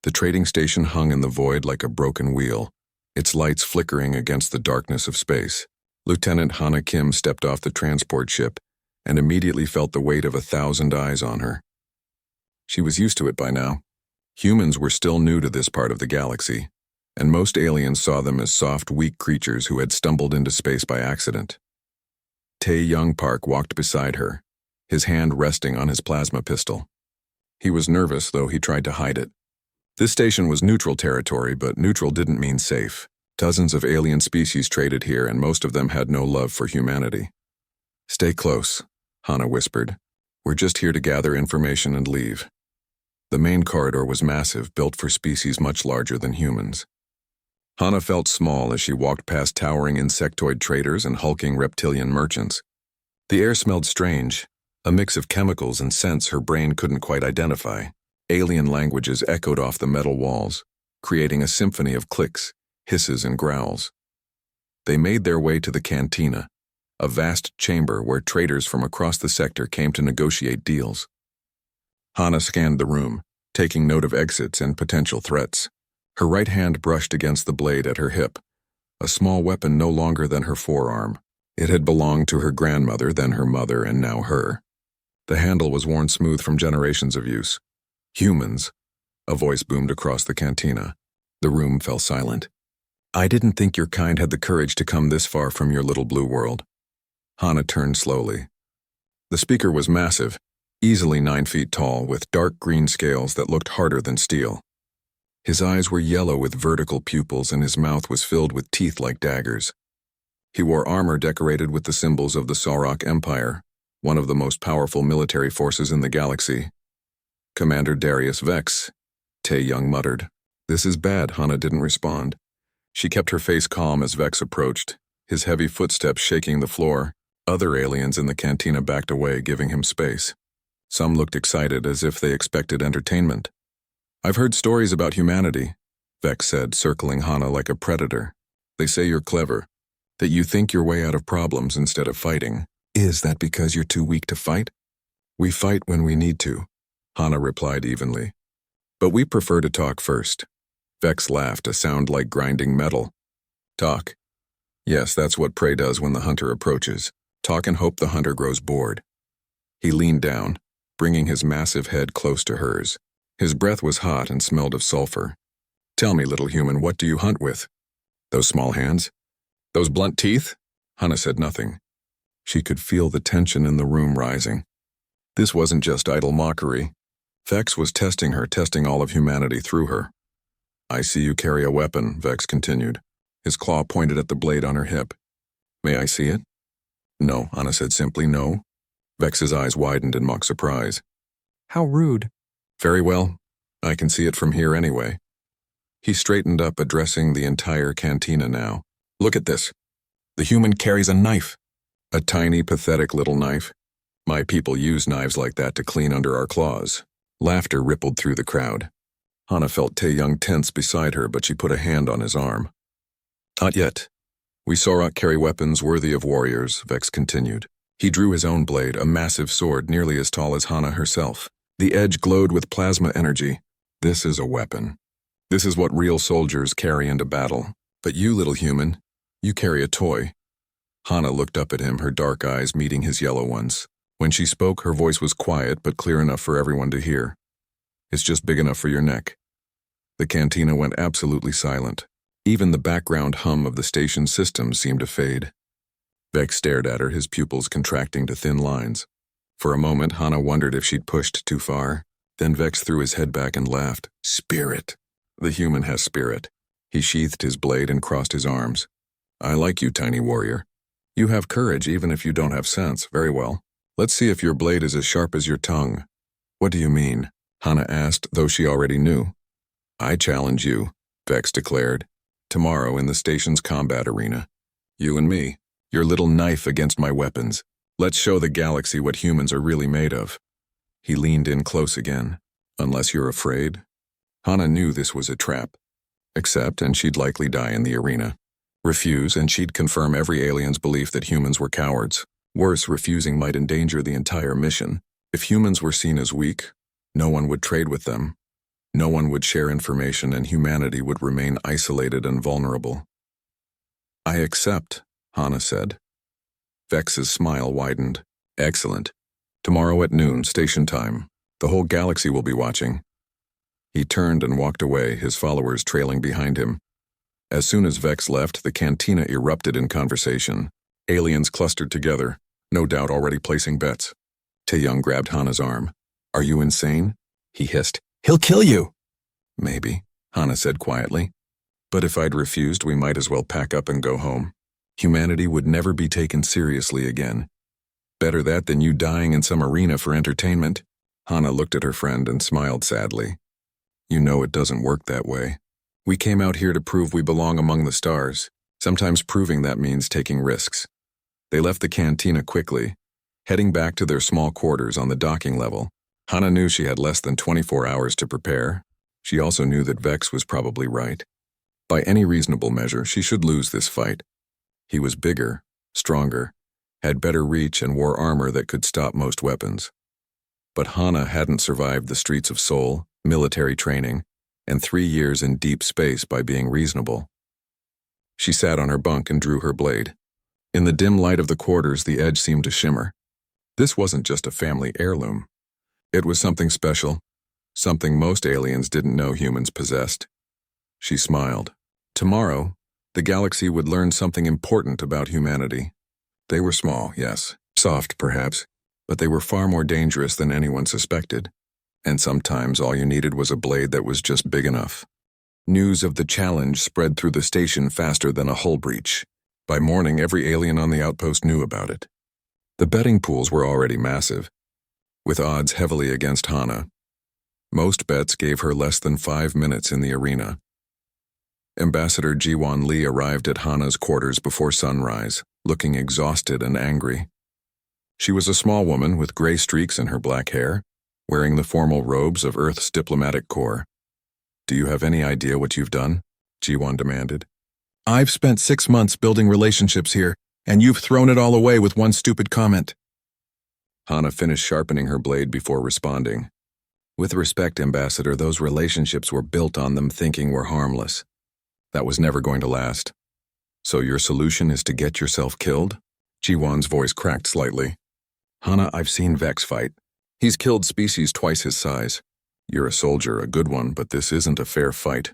The trading station hung in the void like a broken wheel, its lights flickering against the darkness of space. Lieutenant Hana Kim stepped off the transport ship and immediately felt the weight of 1,000 eyes on her. She was used to it by now. Humans were still new to this part of the galaxy, and most aliens saw them as soft, weak creatures who had stumbled into space by accident. Tae Young Park walked beside her, his hand resting on his plasma pistol. He was nervous, though he tried to hide it. This station was neutral territory, but neutral didn't mean safe. Dozens of alien species traded here, and most of them had no love for humanity. "Stay close," Hana whispered. "We're just here to gather information and leave." The main corridor was massive, built for species much larger than humans. Hana felt small as she walked past towering insectoid traders and hulking reptilian merchants. The air smelled strange, a mix of chemicals and scents her brain couldn't quite identify. Alien languages echoed off the metal walls, creating a symphony of clicks, hisses, and growls. They made their way to the cantina, a vast chamber where traders from across the sector came to negotiate deals. Hana scanned the room, taking note of exits and potential threats. Her right hand brushed against the blade at her hip, a small weapon no longer than her forearm. It had belonged to her grandmother, then her mother, and now her. The handle was worn smooth from generations of use. "Humans," a voice boomed across the cantina. The room fell silent. "I didn't think your kind had the courage to come this far from your little blue world." Hana turned slowly. The speaker was massive, easily 9 feet tall, with dark green scales that looked harder than steel. His eyes were yellow with vertical pupils, and his mouth was filled with teeth like daggers. He wore armor decorated with the symbols of the Sauroch Empire, one of the most powerful military forces in the galaxy. "Commander Darius Vex," Tae Young muttered. "This is bad." Hana didn't respond. She kept her face calm as Vex approached, his heavy footsteps shaking the floor. Other aliens in the cantina backed away, giving him space. Some looked excited, as if they expected entertainment. "I've heard stories about humanity," Vex said, circling Hana like a predator. "They say you're clever, that you think your way out of problems instead of fighting. Is that because you're too weak to fight?" "We fight when we need to," Hana replied evenly. "But we prefer to talk first." Vex laughed, a sound like grinding metal. "Talk? Yes, that's what prey does when the hunter approaches. Talk and hope the hunter grows bored." He leaned down, bringing his massive head close to hers. His breath was hot and smelled of sulfur. "Tell me, little human, what do you hunt with? Those small hands? Those blunt teeth?" Hana said nothing. She could feel the tension in the room rising. This wasn't just idle mockery. Vex was testing her, testing all of humanity through her. "I see you carry a weapon," Vex continued. His claw pointed at the blade on her hip. "May I see it?" "No," Hana said simply. "No." Vex's eyes widened in mock surprise. "How rude." "Very well. I can see it from here anyway." He straightened up, addressing the entire cantina now. "Look at this. The human carries a knife. A tiny, pathetic little knife. My people use knives like that to clean under our claws." Laughter rippled through the crowd. Hana felt Tae Young tense beside her, but she put a hand on his arm. "Not yet. We Sauroch carry weapons worthy of warriors," Vex continued. He drew his own blade, a massive sword nearly as tall as Hana herself. The edge glowed with plasma energy. "This is a weapon. This is what real soldiers carry into battle. But you, little human, you carry a toy." Hana looked up at him, her dark eyes meeting his yellow ones. When she spoke, her voice was quiet but clear enough for everyone to hear. "It's just big enough for your neck." The cantina went absolutely silent. Even the background hum of the station's system seemed to fade. Vex stared at her, his pupils contracting to thin lines. For a moment, Hana wondered if she'd pushed too far. Then Vex threw his head back and laughed. "Spirit. The human has spirit." He sheathed his blade and crossed his arms. "I like you, tiny warrior. You have courage even if you don't have sense. Very well. Let's see if your blade is as sharp as your tongue." "What do you mean?" Hana asked, though she already knew. "I challenge you," Vex declared. "Tomorrow in the station's combat arena. You and me. Your little knife against my weapons. Let's show the galaxy what humans are really made of." He leaned in close again. "Unless you're afraid." Hana knew this was a trap. Accept, and she'd likely die in the arena. Refuse, and she'd confirm every alien's belief that humans were cowards. Worse, refusing might endanger the entire mission. If humans were seen as weak, no one would trade with them. No one would share information and humanity would remain isolated and vulnerable. I accept, Hana said. Vex's smile widened. Excellent. Tomorrow at noon, station time. The whole galaxy will be watching. He turned and walked away, his followers trailing behind him. As soon as Vex left, the cantina erupted in conversation. Aliens clustered together, no doubt already placing bets. Taeyong grabbed Hana's arm. Are you insane? He hissed. He'll kill you! Maybe, Hana said quietly. But if I'd refused, we might as well pack up and go home. Humanity would never be taken seriously again. Better that than you dying in some arena for entertainment. Hana looked at her friend and smiled sadly. You know it doesn't work that way. We came out here to prove we belong among the stars. Sometimes proving that means taking risks. They left the cantina quickly, heading back to their small quarters on the docking level. Hana knew she had less than 24 hours to prepare. She also knew that Vex was probably right. By any reasonable measure, she should lose this fight. He was bigger, stronger, had better reach and wore armor that could stop most weapons. But Hana hadn't survived the streets of Seoul, military training, and 3 years in deep space by being reasonable. She sat on her bunk and drew her blade. In the dim light of the quarters, the edge seemed to shimmer. This wasn't just a family heirloom. It was something special, something most aliens didn't know humans possessed. She smiled. Tomorrow, the galaxy would learn something important about humanity. They were small, yes, soft perhaps, but they were far more dangerous than anyone suspected. And sometimes all you needed was a blade that was just big enough. News of the challenge spread through the station faster than a hull breach. By morning, every alien on the outpost knew about it. The betting pools were already massive, with odds heavily against Hana. Most bets gave her less than 5 minutes in the arena. Ambassador Jiwon Lee arrived at Hana's quarters before sunrise, looking exhausted and angry. She was a small woman with gray streaks in her black hair, wearing the formal robes of Earth's diplomatic corps. Do you have any idea what you've done? Jiwon demanded. I've spent 6 months building relationships here, and you've thrown it all away with one stupid comment. Hana finished sharpening her blade before responding. With respect, Ambassador, those relationships were built on them thinking we're harmless. That was never going to last. So your solution is to get yourself killed? Jiwon's voice cracked slightly. Hana, I've seen Vex fight. He's killed species twice his size. You're a soldier, a good one, but this isn't a fair fight.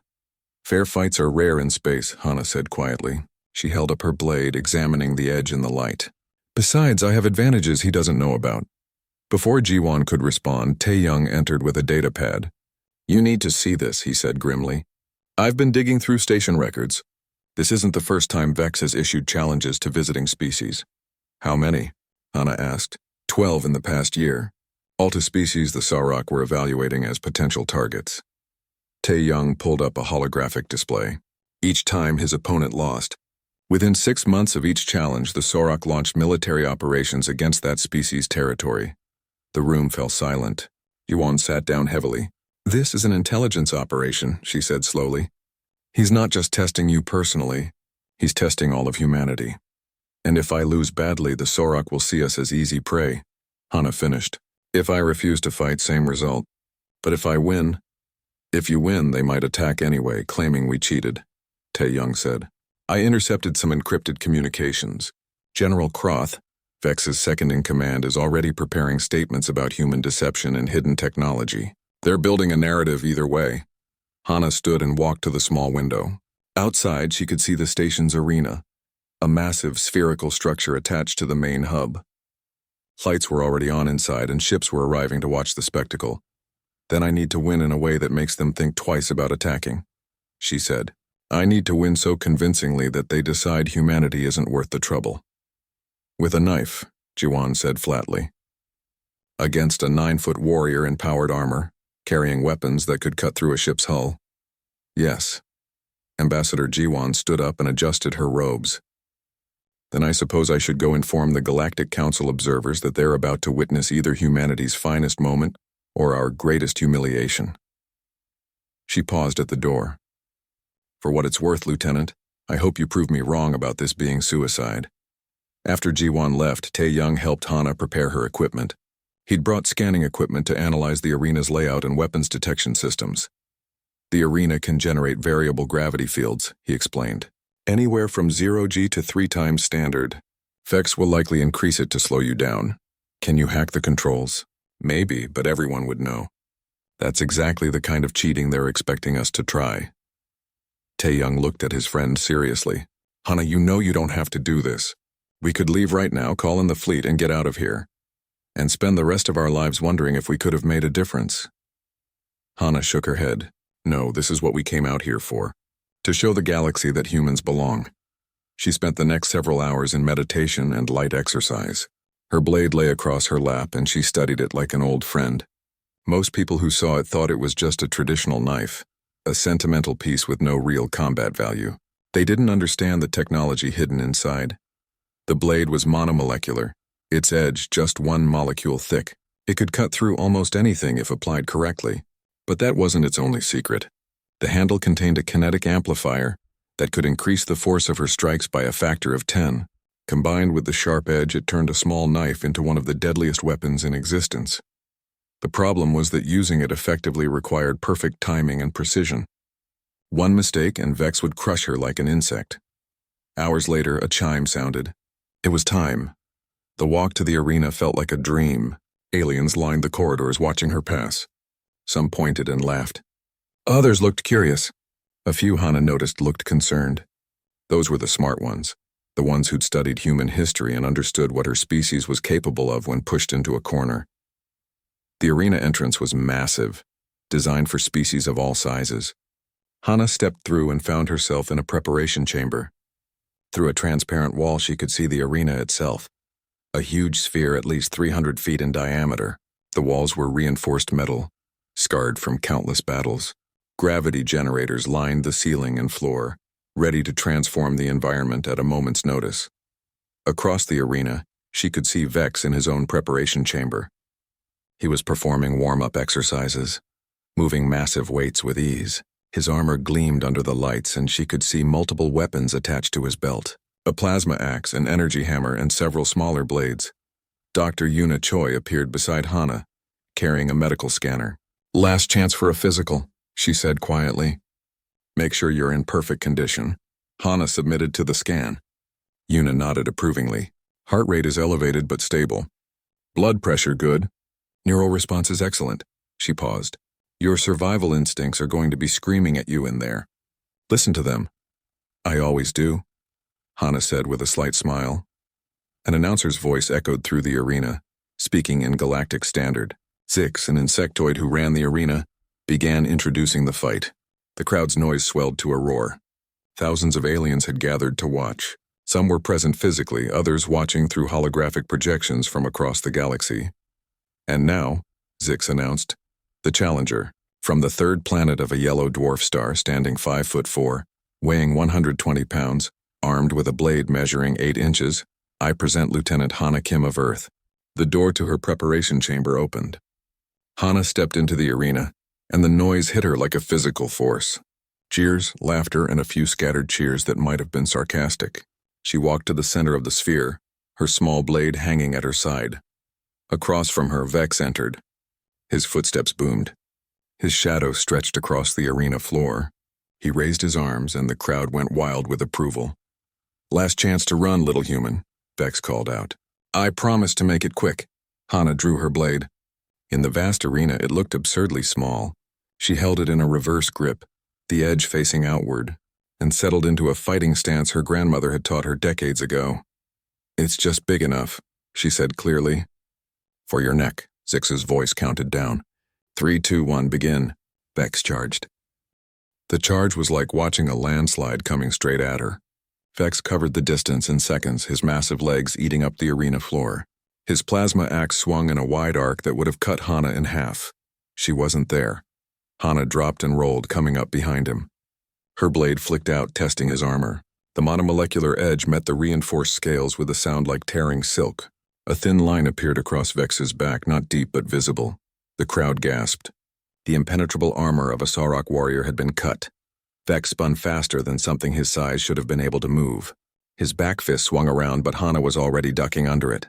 Fair fights are rare in space, Hana said quietly. She held up her blade, examining the edge in the light. Besides, I have advantages he doesn't know about. Before Jiwon could respond, Taeyong entered with a datapad. You need to see this, he said grimly. I've been digging through station records. This isn't the first time Vex has issued challenges to visiting species. How many? Hana asked. 12 in the past year. All to species the Sarok were evaluating as potential targets. Taeyong pulled up a holographic display. Each time his opponent lost. Within 6 months of each challenge, the Sarok launched military operations against that species' territory. The room fell silent. Yuan sat down heavily. This is an intelligence operation, she said slowly. He's not just testing you personally, he's testing all of humanity. And if I lose badly, the Sarok will see us as easy prey. Hana finished. If I refuse to fight, same result. But if you win, they might attack anyway, claiming we cheated, Taeyong said. I intercepted some encrypted communications. General Croth, Vex's second-in-command, is already preparing statements about human deception and hidden technology. They're building a narrative either way. Hana stood and walked to the small window. Outside, she could see the station's arena, a massive spherical structure attached to the main hub. Lights were already on inside and ships were arriving to watch the spectacle. Then I need to win in a way that makes them think twice about attacking, she said. I need to win so convincingly that they decide humanity isn't worth the trouble. With a knife, Jiwon said flatly. Against a 9-foot warrior in powered armor, carrying weapons that could cut through a ship's hull. Yes. Ambassador Jiwon stood up and adjusted her robes. Then I suppose I should go inform the Galactic Council observers that they're about to witness either humanity's finest moment or our greatest humiliation. She paused at the door. For what it's worth, Lieutenant, I hope you prove me wrong about this being suicide. After Jiwon left, Taeyong helped Hana prepare her equipment. He'd brought scanning equipment to analyze the arena's layout and weapons detection systems. The arena can generate variable gravity fields, he explained. Anywhere from 0 g to 3 times standard. Vex will likely increase it to slow you down. Can you hack the controls? Maybe, but everyone would know. That's exactly the kind of cheating they're expecting us to try. Tae-young looked at his friend seriously. Hana, you know you don't have to do this. We could leave right now, call in the fleet, and get out of here. And spend the rest of our lives wondering if we could have made a difference. Hana shook her head. No, this is what we came out here for. To show the galaxy that humans belong. She spent the next several hours in meditation and light exercise. Her blade lay across her lap and she studied it like an old friend. Most people who saw it thought it was just a traditional knife, a sentimental piece with no real combat value. They didn't understand the technology hidden inside. The blade was monomolecular, its edge just 1 molecule thick. It could cut through almost anything if applied correctly. But that wasn't its only secret. The handle contained a kinetic amplifier that could increase the force of her strikes by a factor of 10. Combined with the sharp edge, it turned a small knife into one of the deadliest weapons in existence. The problem was that using it effectively required perfect timing and precision. One mistake and Vex would crush her like an insect. Hours later, a chime sounded. It was time. The walk to the arena felt like a dream. Aliens lined the corridors watching her pass. Some pointed and laughed. Others looked curious. A few Hana noticed looked concerned. Those were the smart ones, the ones who'd studied human history and understood what her species was capable of when pushed into a corner. The arena entrance was massive, designed for species of all sizes. Hana stepped through and found herself in a preparation chamber. Through a transparent wall she could see the arena itself, a huge sphere at least 300 feet in diameter. The walls were reinforced metal, scarred from countless battles. Gravity generators lined the ceiling and floor, ready to transform the environment at a moment's notice. Across the arena, she could see Vex in his own preparation chamber. He was performing warm-up exercises, moving massive weights with ease. His armor gleamed under the lights and she could see multiple weapons attached to his belt. A plasma axe, an energy hammer, and several smaller blades. Dr. Yuna Choi appeared beside Hana, carrying a medical scanner. Last chance for a physical, she said quietly. Make sure you're in perfect condition. Hana submitted to the scan. Yuna nodded approvingly. Heart rate is elevated but stable. Blood pressure good. Neural response is excellent. She paused. Your survival instincts are going to be screaming at you in there. Listen to them. I always do, Hana said with a slight smile. An announcer's voice echoed through the arena, speaking in Galactic Standard. Zix, an insectoid who ran the arena, began introducing the fight. The crowd's noise swelled to a roar. Thousands of aliens had gathered to watch. Some were present physically, others watching through holographic projections from across the galaxy. And now, Zix announced, the challenger, from the 3rd planet of a yellow dwarf star standing 5'4", weighing 120 pounds, armed with a blade measuring 8 inches, I present Lieutenant Hana Kim of Earth. The door to her preparation chamber opened. Hana stepped into the arena, and the noise hit her like a physical force. Jeers, laughter, and a few scattered cheers that might have been sarcastic. She walked to the center of the sphere, her small blade hanging at her side. Across from her, Vex entered. His footsteps boomed. His shadow stretched across the arena floor. He raised his arms, and the crowd went wild with approval. Last chance to run, little human, Vex called out. I promise to make it quick. Hana drew her blade. In the vast arena, it looked absurdly small. She held it in a reverse grip, the edge facing outward, and settled into a fighting stance her grandmother had taught her decades ago. It's just big enough, she said clearly. For your neck, Zix's voice counted down. 3, 2, 1, begin, Vex charged. The charge was like watching a landslide coming straight at her. Vex covered the distance in seconds, his massive legs eating up the arena floor. His plasma axe swung in a wide arc that would have cut Hana in half. She wasn't there. Hana dropped and rolled, coming up behind him. Her blade flicked out, testing his armor. The monomolecular edge met the reinforced scales with a sound like tearing silk. A thin line appeared across Vex's back, not deep but visible. The crowd gasped. The impenetrable armor of a Sarok warrior had been cut. Vex spun faster than something his size should have been able to move. His back fist swung around, but Hana was already ducking under it.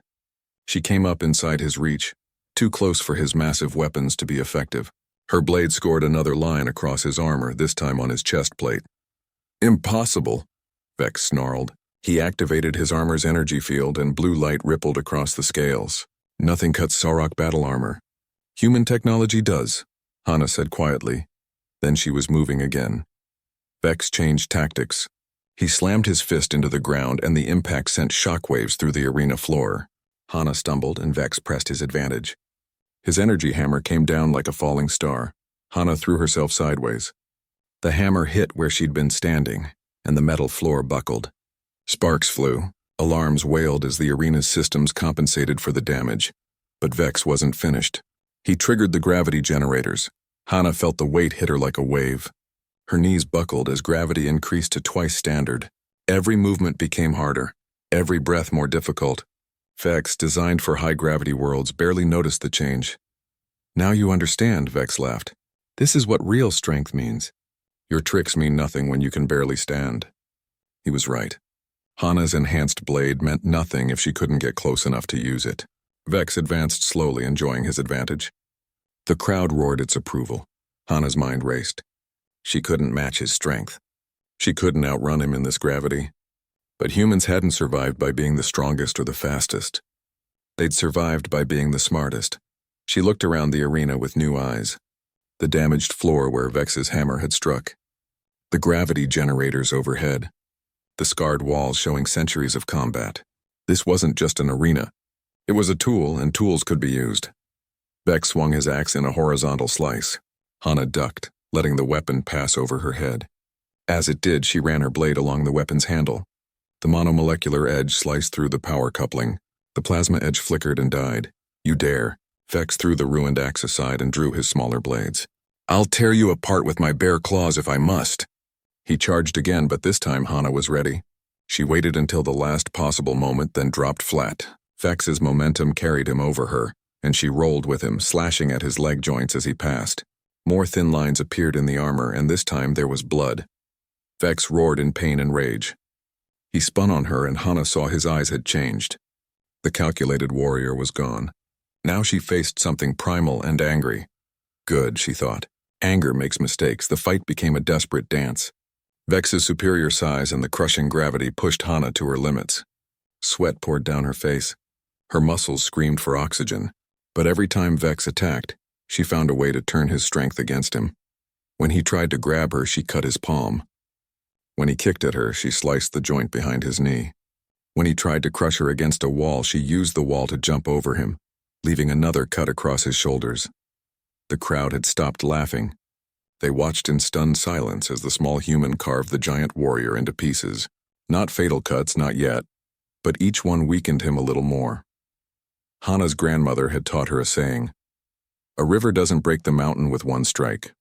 She came up inside his reach, too close for his massive weapons to be effective. Her blade scored another line across his armor, this time on his chest plate. Impossible, Vex snarled. He activated his armor's energy field and blue light rippled across the scales. Nothing cuts Sarok battle armor. Human technology does, Hana said quietly. Then she was moving again. Vex changed tactics. He slammed his fist into the ground and the impact sent shockwaves through the arena floor. Hana stumbled and Vex pressed his advantage. His energy hammer came down like a falling star. Hana threw herself sideways. The hammer hit where she'd been standing, and the metal floor buckled. Sparks flew. Alarms wailed as the arena's systems compensated for the damage. But Vex wasn't finished. He triggered the gravity generators. Hana felt the weight hit her like a wave. Her knees buckled as gravity increased to twice standard. Every movement became harder, every breath more difficult. Vex, designed for high-gravity worlds, barely noticed the change. Now you understand, Vex laughed. This is what real strength means. Your tricks mean nothing when you can barely stand. He was right. Hana's enhanced blade meant nothing if she couldn't get close enough to use it. Vex advanced slowly, enjoying his advantage. The crowd roared its approval. Hana's mind raced. She couldn't match his strength. She couldn't outrun him in this gravity. But humans hadn't survived by being the strongest or the fastest. They'd survived by being the smartest. She looked around the arena with new eyes. The damaged floor where Vex's hammer had struck. The gravity generators overhead. The scarred walls showing centuries of combat. This wasn't just an arena. It was a tool, and tools could be used. Vex swung his axe in a horizontal slice. Hana ducked, letting the weapon pass over her head. As it did, she ran her blade along the weapon's handle. The monomolecular edge sliced through the power coupling. The plasma edge flickered and died. You dare. Vex threw the ruined axe aside and drew his smaller blades. I'll tear you apart with my bare claws if I must. He charged again, but this time Hana was ready. She waited until the last possible moment, then dropped flat. Vex's momentum carried him over her, and she rolled with him, slashing at his leg joints as he passed. More thin lines appeared in the armor, and this time there was blood. Vex roared in pain and rage. He spun on her, and Hana saw his eyes had changed. The calculated warrior was gone. Now she faced something primal and angry. Good, she thought. Anger makes mistakes. The fight became a desperate dance. Vex's superior size and the crushing gravity pushed Hana to her limits. Sweat poured down her face. Her muscles screamed for oxygen. But every time Vex attacked, she found a way to turn his strength against him. When he tried to grab her, she cut his palm. When he kicked at her, she sliced the joint behind his knee. When he tried to crush her against a wall, she used the wall to jump over him, leaving another cut across his shoulders. The crowd had stopped laughing. They watched in stunned silence as the small human carved the giant warrior into pieces. Not fatal cuts, not yet, but each one weakened him a little more. Hana's grandmother had taught her a saying. A river doesn't break the mountain with one strike.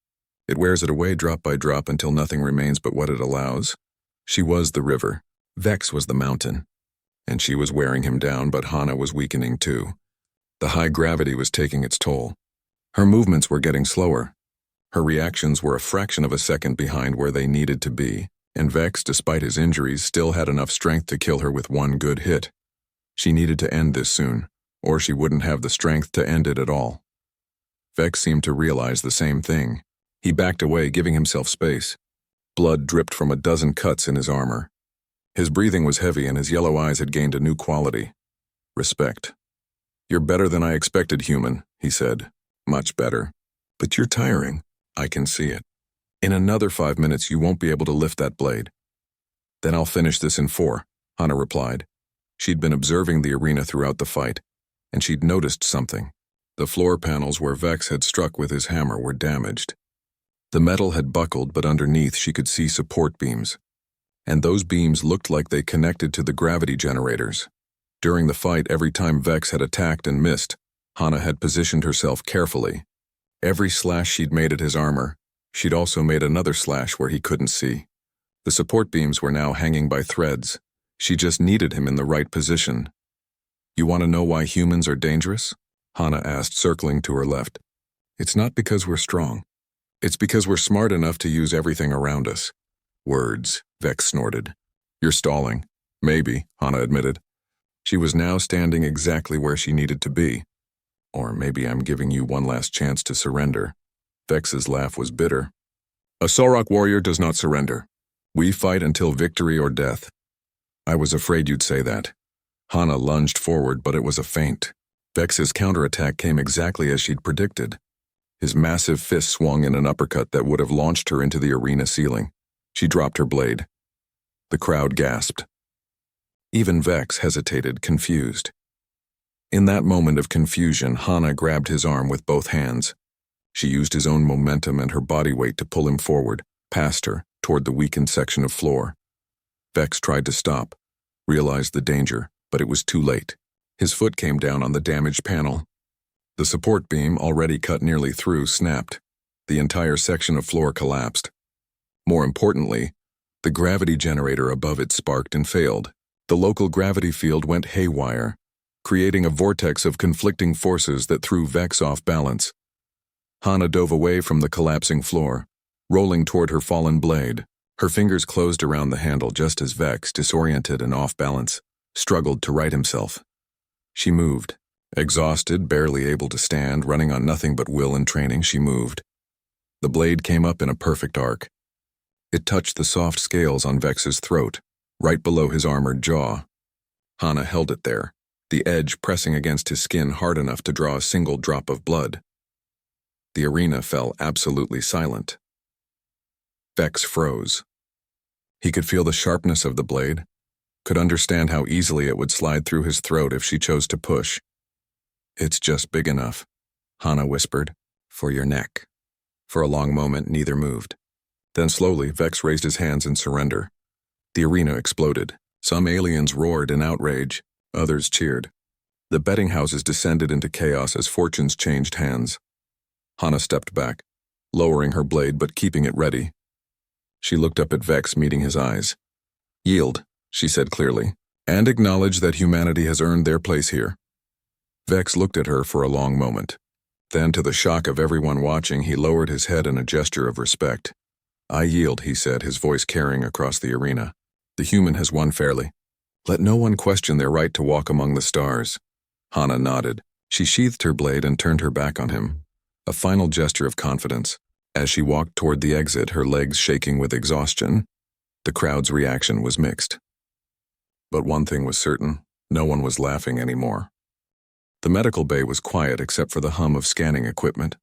It wears it away drop by drop until nothing remains but what it allows. She was the river. Vex was the mountain. And she was wearing him down, but Hana was weakening too. The high gravity was taking its toll. Her movements were getting slower. Her reactions were a fraction of a second behind where they needed to be, and Vex, despite his injuries, still had enough strength to kill her with one good hit. She needed to end this soon, or she wouldn't have the strength to end it at all. Vex seemed to realize the same thing. He backed away, giving himself space. Blood dripped from a dozen cuts in his armor. His breathing was heavy and his yellow eyes had gained a new quality. Respect. You're better than I expected, human, he said. Much better. But you're tiring. I can see it. In another 5 minutes, you won't be able to lift that blade. Then I'll finish this in 4, Hana replied. She'd been observing the arena throughout the fight, and she'd noticed something. The floor panels where Vex had struck with his hammer were damaged. The metal had buckled, but underneath she could see support beams. And those beams looked like they connected to the gravity generators. During the fight, every time Vex had attacked and missed, Hana had positioned herself carefully. Every slash she'd made at his armor, she'd also made another slash where he couldn't see. The support beams were now hanging by threads. She just needed him in the right position. You want to know why humans are dangerous? Hana asked, circling to her left. It's not because we're strong. It's because we're smart enough to use everything around us. Words, Vex snorted. You're stalling. Maybe, Hana admitted. She was now standing exactly where she needed to be. Or maybe I'm giving you one last chance to surrender. Vex's laugh was bitter. A Sorok warrior does not surrender. We fight until victory or death. I was afraid you'd say that. Hana lunged forward, but it was a feint. Vex's counterattack came exactly as she'd predicted. His massive fist swung in an uppercut that would have launched her into the arena ceiling. She dropped her blade. The crowd gasped. Even Vex hesitated, confused. In that moment of confusion, Hana grabbed his arm with both hands. She used his own momentum and her body weight to pull him forward, past her, toward the weakened section of floor. Vex tried to stop, realized the danger, but it was too late. His foot came down on the damaged panel. The support beam, already cut nearly through, snapped. The entire section of floor collapsed. More importantly, the gravity generator above it sparked and failed. The local gravity field went haywire, creating a vortex of conflicting forces that threw Vex off balance. Hana dove away from the collapsing floor, rolling toward her fallen blade. Her fingers closed around the handle just as Vex, disoriented and off balance, struggled to right himself. She moved. Exhausted, barely able to stand, running on nothing but will and training, she moved. The blade came up in a perfect arc. It touched the soft scales on Vex's throat, right below his armored jaw. Hana held it there, the edge pressing against his skin hard enough to draw a single drop of blood. The arena fell absolutely silent. Vex froze. He could feel the sharpness of the blade, could understand how easily it would slide through his throat if she chose to push. It's just big enough, Hana whispered, for your neck. For a long moment, neither moved. Then slowly, Vex raised his hands in surrender. The arena exploded. Some aliens roared in outrage, others cheered. The betting houses descended into chaos as fortunes changed hands. Hana stepped back, lowering her blade but keeping it ready. She looked up at Vex, meeting his eyes. Yield, she said clearly, and acknowledge that humanity has earned their place here. Vex looked at her for a long moment. Then, to the shock of everyone watching, he lowered his head in a gesture of respect. I yield, he said, his voice carrying across the arena. The human has won fairly. Let no one question their right to walk among the stars. Hana nodded. She sheathed her blade and turned her back on him. A final gesture of confidence. As she walked toward the exit, her legs shaking with exhaustion, the crowd's reaction was mixed. But one thing was certain, no one was laughing anymore. The medical bay was quiet except for the hum of scanning equipment.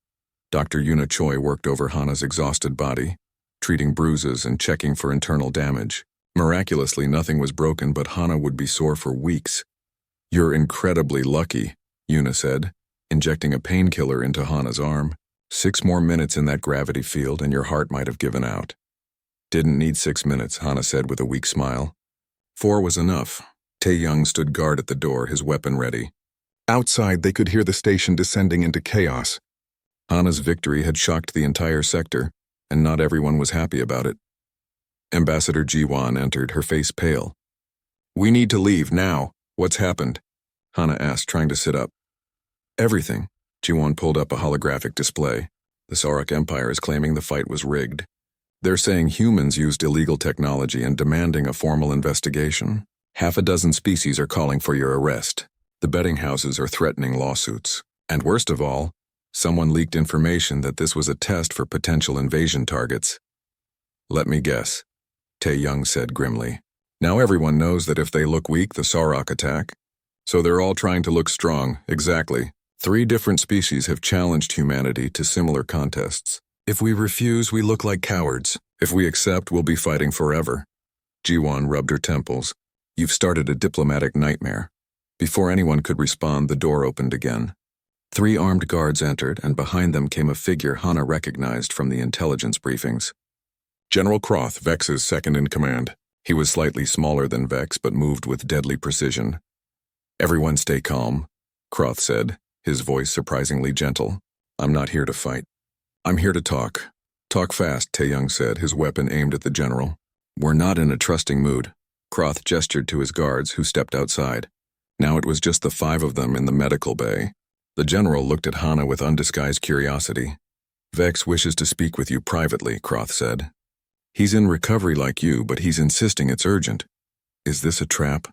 Dr. Yuna Choi worked over Hana's exhausted body, treating bruises and checking for internal damage. Miraculously, nothing was broken, but Hana would be sore for weeks. You're incredibly lucky, Yuna said, injecting a painkiller into Hana's arm. 6 more minutes in that gravity field and your heart might have given out. Didn't need 6 minutes, Hana said with a weak smile. 4 was enough. Tae-young stood guard at the door, his weapon ready. Outside, they could hear the station descending into chaos. Hana's victory had shocked the entire sector, and not everyone was happy about it. Ambassador Ji-won entered, her face pale. We need to leave, now. What's happened? Hana asked, trying to sit up. Everything. Ji-won pulled up a holographic display. The Sorok Empire is claiming the fight was rigged. They're saying humans used illegal technology and demanding a formal investigation. 6 species are calling for your arrest. The betting houses are threatening lawsuits. And worst of all, someone leaked information that this was a test for potential invasion targets. Let me guess, Tae-young said grimly. Now everyone knows that if they look weak, the Sorok attack. So they're all trying to look strong, exactly. 3 different species have challenged humanity to similar contests. If we refuse, we look like cowards. If we accept, we'll be fighting forever. Ji-won rubbed her temples. You've started a diplomatic nightmare. Before anyone could respond, the door opened again. 3 armed guards entered, and behind them came a figure Hana recognized from the intelligence briefings. General Croth, Vex's second-in-command. He was slightly smaller than Vex, but moved with deadly precision. Everyone stay calm, Croth said, his voice surprisingly gentle. I'm not here to fight. I'm here to talk. Talk fast, Tae-young said, his weapon aimed at the general. We're not in a trusting mood. Croth gestured to his guards, who stepped outside. Now it was just the 5 of them in the medical bay. The general looked at Hana with undisguised curiosity. Vex wishes to speak with you privately, Croth said. He's in recovery like you, but he's insisting it's urgent. Is this a trap?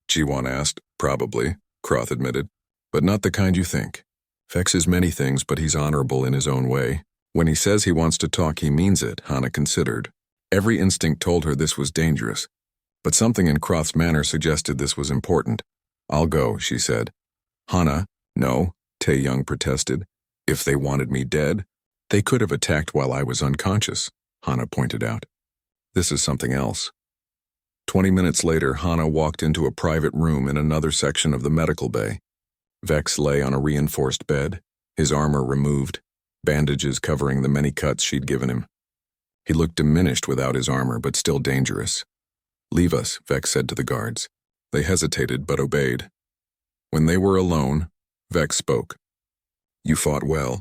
Ji-won asked. Probably, Croth admitted. But not the kind you think. Vex is many things, but he's honorable in his own way. When he says he wants to talk, he means it, Hana considered. Every instinct told her this was dangerous, but something in Kroth's manner suggested this was important. I'll go, she said. Hana, no, Tae-young protested. If they wanted me dead, they could have attacked while I was unconscious, Hana pointed out. This is something else. 20 minutes later, Hana walked into a private room in another section of the medical bay. Vex lay on a reinforced bed, his armor removed, bandages covering the many cuts she'd given him. He looked diminished without his armor, but still dangerous. Leave us, Vex said to the guards. They hesitated, but obeyed. When they were alone, Vex spoke. You fought well.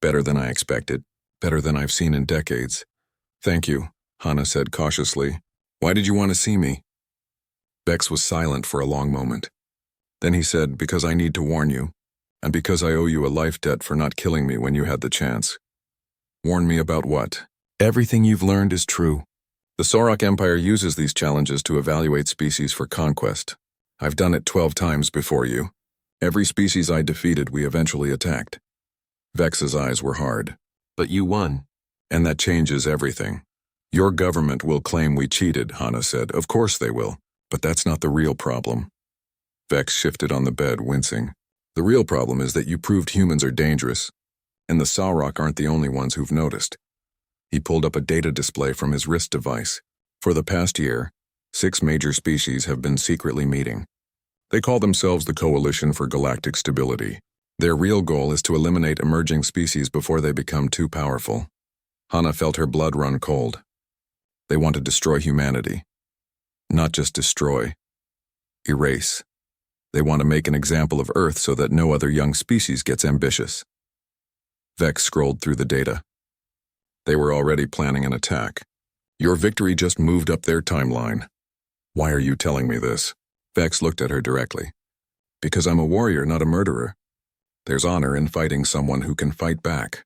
Better than I expected. Better than I've seen in decades. Thank you, Hana said cautiously. Why did you want to see me? Vex was silent for a long moment. Then he said, because I need to warn you, and because I owe you a life debt for not killing me when you had the chance. Warn me about what? Everything you've learned is true. The Sorok Empire uses these challenges to evaluate species for conquest. I've done it 12 times before you. Every species I defeated, we eventually attacked. Vex's eyes were hard. But you won. And that changes everything. Your government will claim we cheated, Hana said. Of course they will. But that's not the real problem. Vex shifted on the bed, wincing. The real problem is that you proved humans are dangerous. And the Sorok aren't the only ones who've noticed. He pulled up a data display from his wrist device. For the past year, 6 major species have been secretly meeting. They call themselves the Coalition for Galactic Stability. Their real goal is to eliminate emerging species before they become too powerful. Hana felt her blood run cold. They want to destroy humanity. Not just destroy. Erase. They want to make an example of Earth so that no other young species gets ambitious. Vex scrolled through the data. They were already planning an attack. Your victory just moved up their timeline. Why are you telling me this? Vex looked at her directly. Because I'm a warrior, not a murderer. There's honor in fighting someone who can fight back.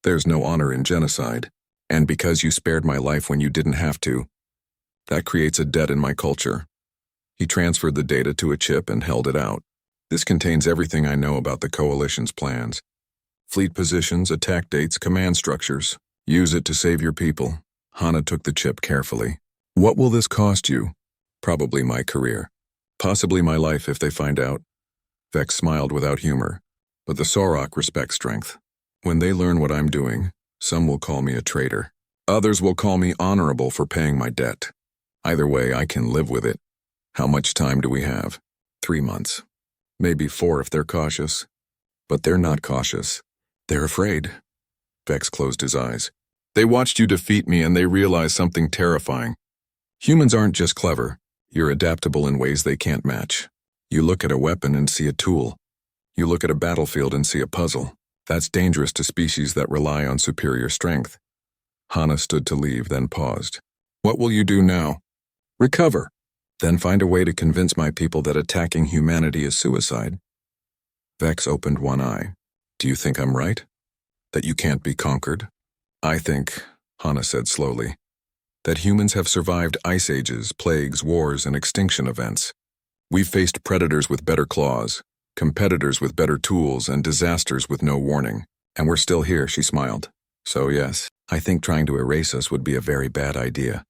There's no honor in genocide. And because you spared my life when you didn't have to, that creates a debt in my culture. He transferred the data to a chip and held it out. This contains everything I know about the Coalition's plans. Fleet positions, attack dates, command structures. Use it to save your people. Hana took the chip carefully. What will this cost you? Probably my career. Possibly my life if they find out. Vex smiled without humor. But the Sorok respect strength. When they learn what I'm doing, some will call me a traitor. Others will call me honorable for paying my debt. Either way, I can live with it. How much time do we have? 3 months. Maybe 4 if they're cautious. But they're not cautious. They're afraid. Vex closed his eyes. They watched you defeat me and they realized something terrifying. Humans aren't just clever. You're adaptable in ways they can't match. You look at a weapon and see a tool. You look at a battlefield and see a puzzle. That's dangerous to species that rely on superior strength. Hana stood to leave, then paused. What will you do now? Recover. Then find a way to convince my people that attacking humanity is suicide. Vex opened one eye. Do you think I'm right? That you can't be conquered? I think, Hana said slowly, that humans have survived ice ages, plagues, wars, and extinction events. We've faced predators with better claws, competitors with better tools, and disasters with no warning. And we're still here, she smiled. So yes, I think trying to erase us would be a very bad idea.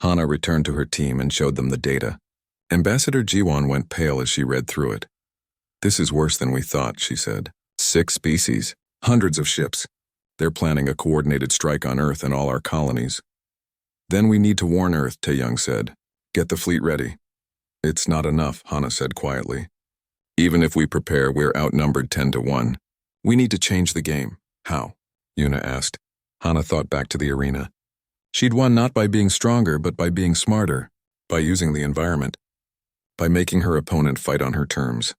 Hana returned to her team and showed them the data. Ambassador Jiwon went pale as she read through it. This is worse than we thought, she said. 6 species, hundreds of ships. They're planning a coordinated strike on Earth and all our colonies. Then we need to warn Earth, Tae-young said. Get the fleet ready. It's not enough, Hana said quietly. Even if we prepare, we're outnumbered 10-1. We need to change the game. How? Yuna asked. Hana thought back to the arena. She'd won not by being stronger, but by being smarter, by using the environment, by making her opponent fight on her terms.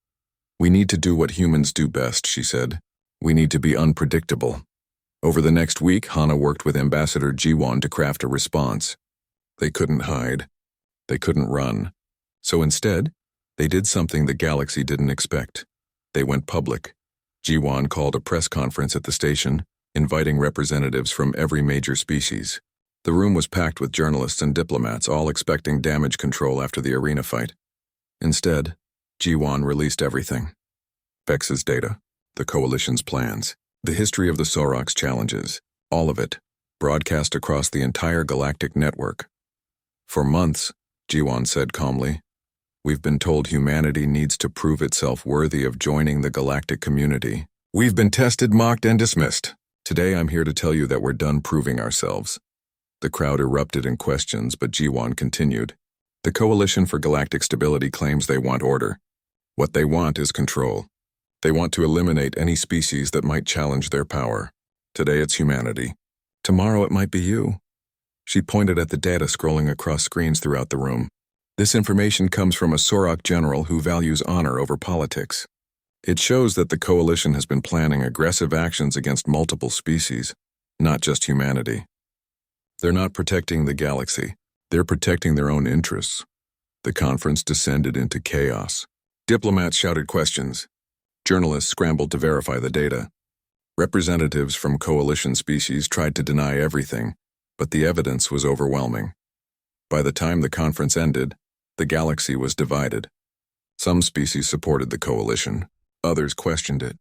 We need to do what humans do best, she said. We need to be unpredictable. Over the next week, Hana worked with Ambassador Jiwon to craft a response. They couldn't hide. They couldn't run. So instead, they did something the galaxy didn't expect. They went public. Jiwon called a press conference at the station, inviting representatives from every major species. The room was packed with journalists and diplomats, all expecting damage control after the arena fight. Instead, Jiwon released everything. Vex's data, the Coalition's plans, The history of the Soraks challenges, all of it, broadcast across the entire galactic network. For months, Jiwan said calmly, we've been told humanity needs to prove itself worthy of joining the galactic community. We've been tested, mocked, and dismissed. Today I'm here to tell you that we're done proving ourselves. The crowd erupted in questions, but Jiwan continued. The Coalition for Galactic Stability claims they want order. What they want is control. They want to eliminate any species that might challenge their power. Today it's humanity. Tomorrow it might be you. She pointed at the data scrolling across screens throughout the room. This information comes from a Sorak general who values honor over politics. It shows that the Coalition has been planning aggressive actions against multiple species, not just humanity. They're not protecting the galaxy. They're protecting their own interests. The conference descended into chaos. Diplomats shouted questions. Journalists scrambled to verify the data. Representatives from Coalition species tried to deny everything, but the evidence was overwhelming. By the time the conference ended, the galaxy was divided. Some species supported the Coalition, others questioned it.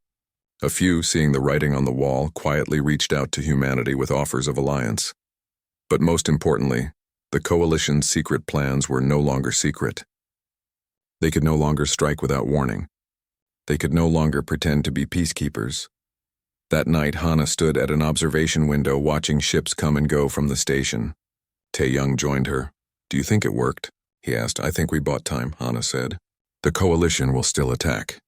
A few, seeing the writing on the wall, quietly reached out to humanity with offers of alliance. But most importantly, the Coalition's secret plans were no longer secret. They could no longer strike without warning. They could no longer pretend to be peacekeepers. That night, Hana stood at an observation window watching ships come and go from the station. Tae-young joined her. Do you think it worked? He asked. I think we bought time, Hana said. The Coalition will still attack.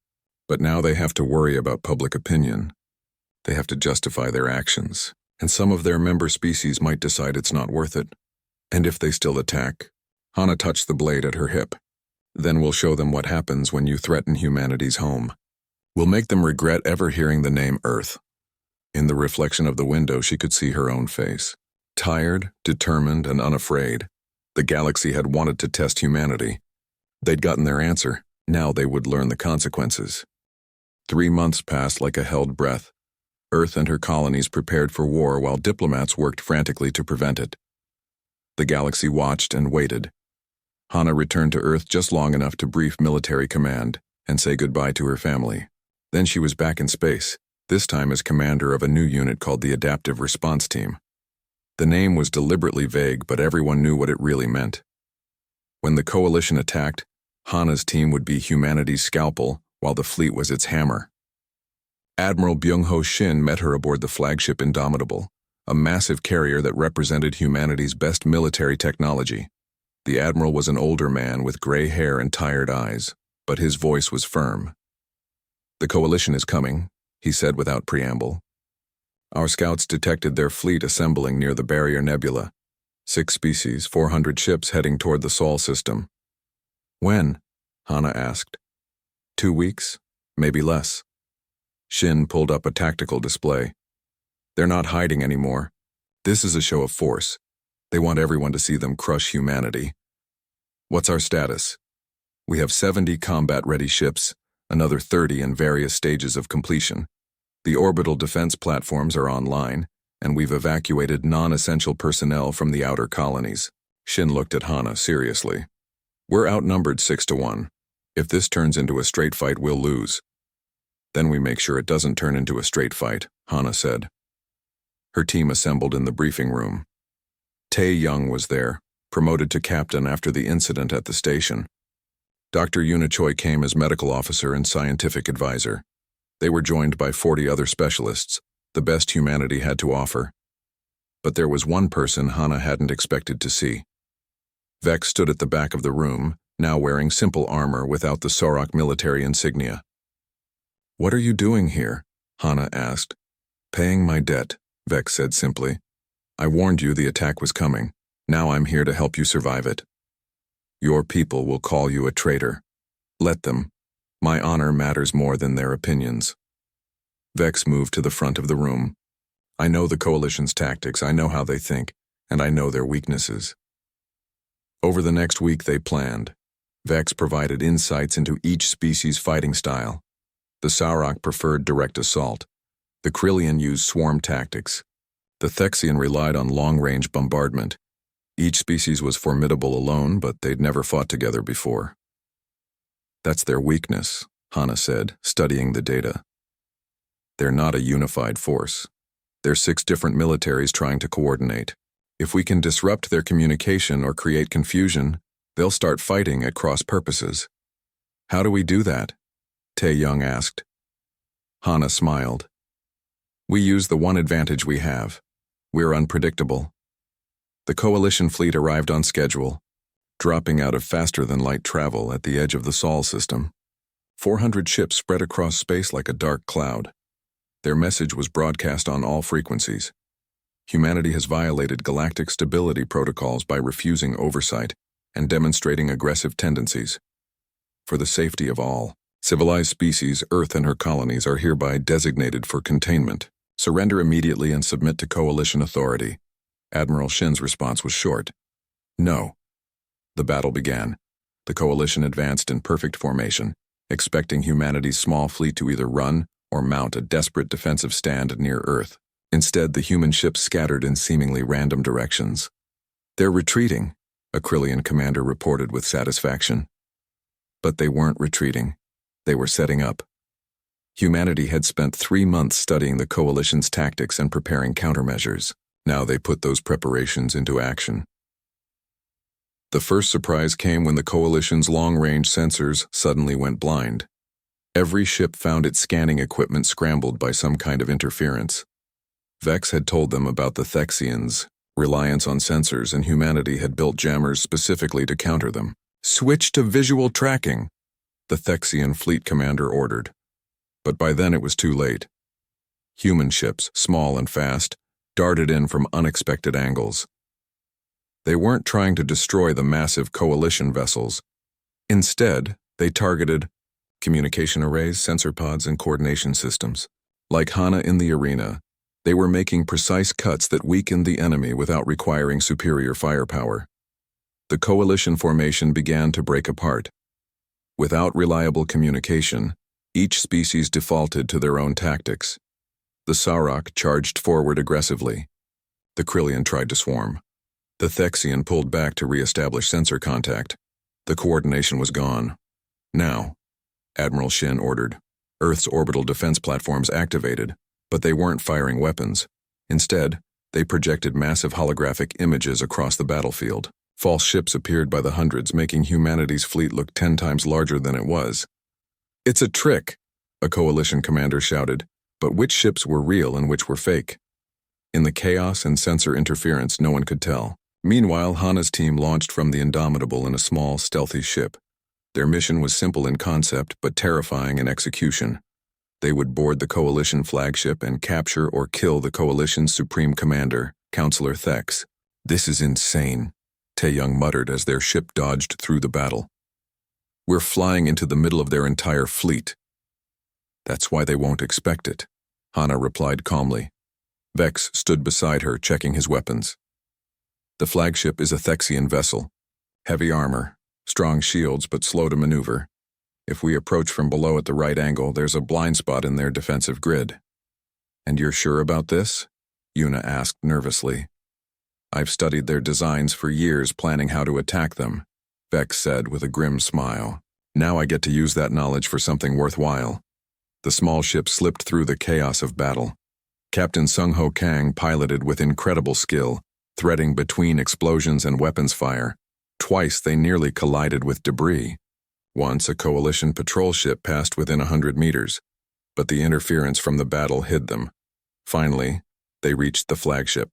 But now they have to worry about public opinion. They have to justify their actions. And some of their member species might decide it's not worth it. And if they still attack, Hana touched the blade at her hip. Then we'll show them what happens when you threaten humanity's home. We'll make them regret ever hearing the name Earth. In the reflection of the window, she could see her own face. Tired, determined, and unafraid, the galaxy had wanted to test humanity. They'd gotten their answer. Now they would learn the consequences. 3 months passed like a held breath. Earth and her colonies prepared for war while diplomats worked frantically to prevent it. The galaxy watched and waited. Hana returned to Earth just long enough to brief military command and say goodbye to her family. Then she was back in space, this time as commander of a new unit called the Adaptive Response Team. The name was deliberately vague, but everyone knew what it really meant. When the Coalition attacked, Hana's team would be humanity's scalpel, while the fleet was its hammer. Admiral Byung-ho Shin met her aboard the flagship Indomitable, a massive carrier that represented humanity's best military technology. The admiral was an older man with gray hair and tired eyes, but his voice was firm. The Coalition is coming, he said without preamble. Our scouts detected their fleet assembling near the Barrier Nebula. 6 species, 400 ships heading toward the Sol system. When? Hana asked. 2 weeks, maybe less. Shin pulled up a tactical display. They're not hiding anymore. This is a show of force. They want everyone to see them crush humanity. What's our status? We have 70 combat-ready ships, another 30 in various stages of completion. The orbital defense platforms are online, and we've evacuated non-essential personnel from the outer colonies. Shin looked at Hana seriously. We're outnumbered 6-1. If this turns into a straight fight, we'll lose. Then we make sure it doesn't turn into a straight fight, Hana said. Her team assembled in the briefing room. Tae-young was there, promoted to captain after the incident at the station. Dr. Yuna Choi came as medical officer and scientific advisor. They were joined by 40 other specialists, the best humanity had to offer. But there was one person Hana hadn't expected to see. Vex stood at the back of the room, now wearing simple armor without the Sorak military insignia. What are you doing here? Hana asked. Paying my debt, Vex said simply. I warned you the attack was coming. Now I'm here to help you survive it. Your people will call you a traitor. Let them. My honor matters more than their opinions. Vex moved to the front of the room. I know the Coalition's tactics, I know how they think, and I know their weaknesses. Over the next week they planned. Vex provided insights into each species' fighting style. The Saurak preferred direct assault. The Krillian used swarm tactics. The Thexian relied on long-range bombardment. Each species was formidable alone, but they'd never fought together before. That's their weakness, Hana said, studying the data. They're not a unified force. They're 6 different militaries trying to coordinate. If we can disrupt their communication or create confusion, they'll start fighting at cross purposes. How do we do that? Tae-young asked. Hana smiled. We use the one advantage we have. We're unpredictable. The coalition fleet arrived on schedule, dropping out of faster-than-light travel at the edge of the Sol system. 400 ships spread across space like a dark cloud. Their message was broadcast on all frequencies. Humanity has violated galactic stability protocols by refusing oversight and demonstrating aggressive tendencies. For the safety of all, civilized species, Earth and her colonies are hereby designated for containment. Surrender immediately and submit to coalition authority. Admiral Shin's response was short. No. The battle began. The coalition advanced in perfect formation, expecting humanity's small fleet to either run or mount a desperate defensive stand near Earth. Instead, the human ships scattered in seemingly random directions. They're retreating, a Krillian commander reported with satisfaction. But they weren't retreating. They were setting up. Humanity had spent 3 months studying the coalition's tactics and preparing countermeasures. Now they put those preparations into action. The first surprise came when the coalition's long-range sensors suddenly went blind. Every ship found its scanning equipment scrambled by some kind of interference. Vex had told them about the Thexians' reliance on sensors, and humanity had built jammers specifically to counter them. Switch to visual tracking, the Thexian fleet commander ordered. But by then it was too late. Human ships, small and fast, darted in from unexpected angles. They weren't trying to destroy the massive coalition vessels. Instead, they targeted communication arrays, sensor pods, and coordination systems. Like Hana in the arena, they were making precise cuts that weakened the enemy without requiring superior firepower. The coalition formation began to break apart. Without reliable communication, each species defaulted to their own tactics. The Sarok charged forward aggressively. The Krillian tried to swarm. The Thexian pulled back to re-establish sensor contact. The coordination was gone. Now, Admiral Shin ordered, Earth's orbital defense platforms activated, but they weren't firing weapons. Instead, they projected massive holographic images across the battlefield. False ships appeared by the hundreds, making humanity's fleet look 10 times larger than it was. It's a trick, a coalition commander shouted, but which ships were real and which were fake? In the chaos and sensor interference, no one could tell. Meanwhile, Hana's team launched from the Indomitable in a small, stealthy ship. Their mission was simple in concept, but terrifying in execution. They would board the coalition flagship and capture or kill the coalition's supreme commander, Counselor Thex. This is insane, Tae-young muttered as their ship dodged through the battle. We're flying into the middle of their entire fleet. That's why they won't expect it, Hana replied calmly. Vex stood beside her, checking his weapons. The flagship is a Thexian vessel. Heavy armor, strong shields, but slow to maneuver. If we approach from below at the right angle, there's a blind spot in their defensive grid. And you're sure about this? Yuna asked nervously. I've studied their designs for years, planning how to attack them, Vex said with a grim smile. Now I get to use that knowledge for something worthwhile. The small ship slipped through the chaos of battle. Captain Sung-Ho Kang piloted with incredible skill, threading between explosions and weapons fire. Twice they nearly collided with debris. Once a coalition patrol ship passed within 100 meters, but the interference from the battle hid them. Finally, they reached the flagship.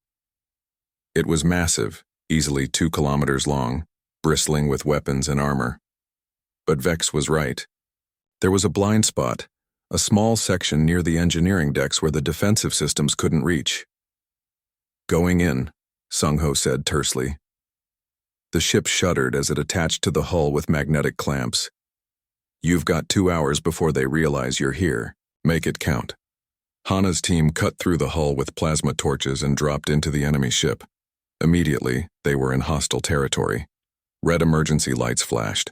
It was massive, easily 2 kilometers long, bristling with weapons and armor. But Vex was right. There was a blind spot, a small section near the engineering decks where the defensive systems couldn't reach. Going in, Sung-Ho said tersely. The ship shuddered as it attached to the hull with magnetic clamps. You've got 2 hours before they realize you're here. Make it count. Hana's team cut through the hull with plasma torches and dropped into the enemy ship. Immediately, they were in hostile territory. Red emergency lights flashed.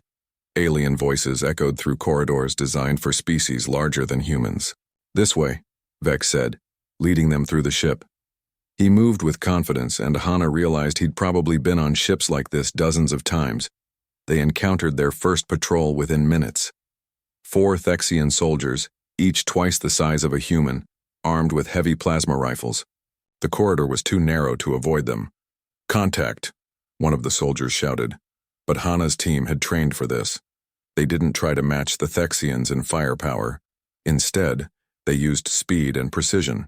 Alien voices echoed through corridors designed for species larger than humans. This way, Vex said, leading them through the ship. He moved with confidence, and Hana realized he'd probably been on ships like this dozens of times. They encountered their first patrol within minutes. 4 Thexian soldiers, each twice the size of a human, armed with heavy plasma rifles. The corridor was too narrow to avoid them. "Contact," one of the soldiers shouted. But Hana's team had trained for this. They didn't try to match the Thexians in firepower. Instead, they used speed and precision.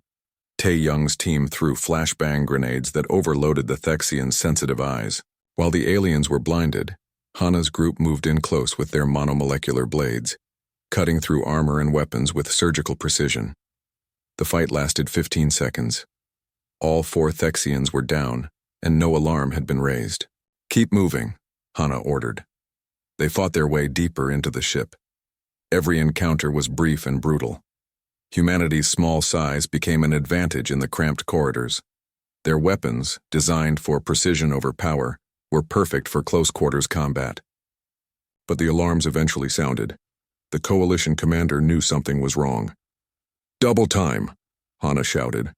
Tae-young's team threw flashbang grenades that overloaded the Thexians' sensitive eyes. While the aliens were blinded, Hana's group moved in close with their monomolecular blades, cutting through armor and weapons with surgical precision. The fight lasted 15 seconds. All 4 Thexians were down, and no alarm had been raised. "Keep moving," Hana ordered. They fought their way deeper into the ship. Every encounter was brief and brutal. Humanity's small size became an advantage in the cramped corridors. Their weapons, designed for precision over power, were perfect for close-quarters combat. But the alarms eventually sounded. The coalition commander knew something was wrong. "Double time," Hana shouted.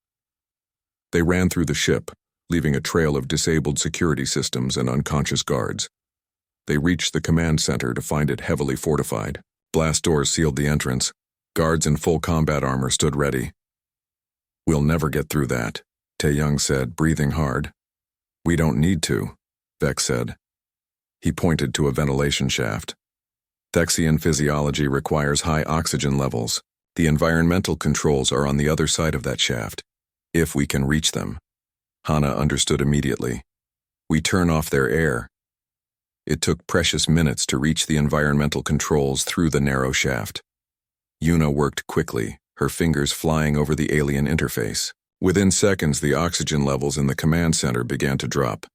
They ran through the ship, leaving a trail of disabled security systems and unconscious guards. They reached the command center to find it heavily fortified. Blast doors sealed the entrance. Guards in full combat armor stood ready. "We'll never get through that," Tae-young said, breathing hard. "We don't need to," Vex said. He pointed to a ventilation shaft. "Thexian physiology requires high oxygen levels. The environmental controls are on the other side of that shaft, if we can reach them." Hana understood immediately. "We turn off their air." It took precious minutes to reach the environmental controls through the narrow shaft. Yuna worked quickly, her fingers flying over the alien interface. Within seconds, the oxygen levels in the command center began to drop.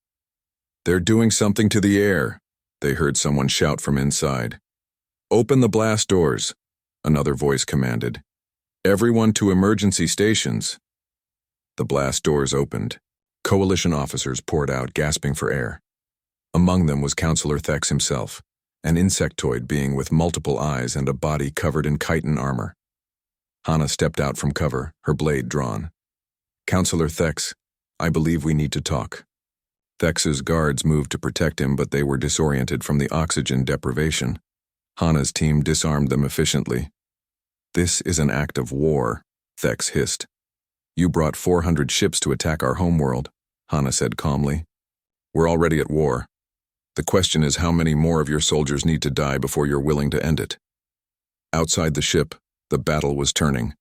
"They're doing something to the air," they heard someone shout from inside. "Open the blast doors," another voice commanded. "Everyone to emergency stations." The blast doors opened. Coalition officers poured out, gasping for air. Among them was Counselor Thex himself, an insectoid being with multiple eyes and a body covered in chitin armor. Hana stepped out from cover, her blade drawn. "Counselor Thex, I believe we need to talk." Thex's guards moved to protect him, but they were disoriented from the oxygen deprivation. Hana's team disarmed them efficiently. "This is an act of war," Thex hissed. "You brought 400 ships to attack our homeworld," Hana said calmly. "We're already at war. The question is how many more of your soldiers need to die before you're willing to end it." Outside the ship, the battle was turning.